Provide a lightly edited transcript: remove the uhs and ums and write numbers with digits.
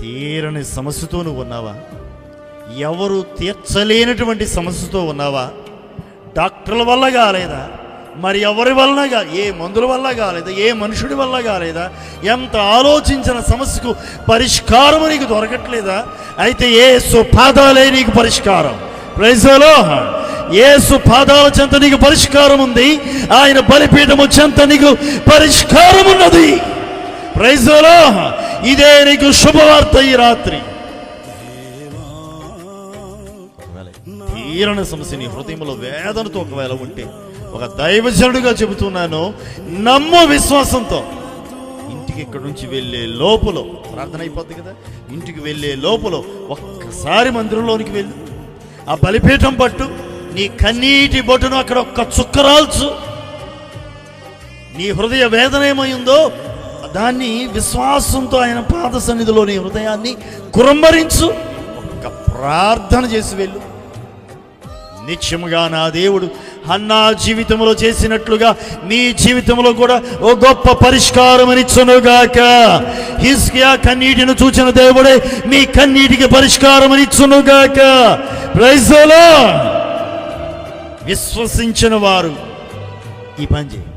తీరని సమస్యతో నువ్వు ఉన్నావా? ఎవరు తీర్చలేనటువంటి సమస్యతో ఉన్నావా? డాక్టర్ల వల్ల కాలేదా? మరి ఎవరి వలన ఏ మందుల వల్ల కాలేదా? ఏ మనుషుడి వల్ల కాలేదా? ఎంత ఆలోచించిన సమస్యకు పరిష్కారం నీకు దొరకట్లేదా? అయితే యేసు పాదాలే నీకు పరిష్కారం. Praise the lord. యేసు పాదాల చెంత నీకు పరిష్కారం ఉంది. ఆయన బలిపీఠము చెంత నీకు పరిష్కారం ఉన్నది. Praise the Lord. ఇదే నీకు శుభవార్త ఈ రాత్రి. తీరని సమస్య నీ హృదయంలో వేదనతో ఒకవేళ ఉంటే, ఒక దైవజనుడిగా చెబుతున్నాను, నమ్ము విశ్వాసంతో. ఇంటికి ఇక్కడి నుంచి వెళ్ళే లోపల ప్రార్థన అయిపోద్ది కదా, ఇంటికి వెళ్ళే లోపల ఒక్కసారి మందిరంలోనికి వెళ్ళు, ఆ బలిపీఠం పట్టు, నీ కన్నీటి బొట్టును అక్కడ ఒక్క చుక్కరాల్చు. నీ హృదయ వేదన ఏమైందో దాన్ని విశ్వాసంతో ఆయన పాద సన్నిధిలో నీ హృదయాన్ని కురంబరించు. ఒక్క ప్రార్థన చేసి వెళ్ళు. నిత్యముగా నా దేవుడు హన్నా జీవితంలో చేసినట్లుగా మీ జీవితంలో కూడా ఓ గొప్ప పరిష్కారం ఇచ్చునుగాక. హిజ్కియా కన్నీటిని చూచిన దేవుడే మీ కన్నీటికి పరిష్కారం ఇచ్చునుగాక. Praise the lord. విశ్వసించిన వారు ఈ పని చేయండి.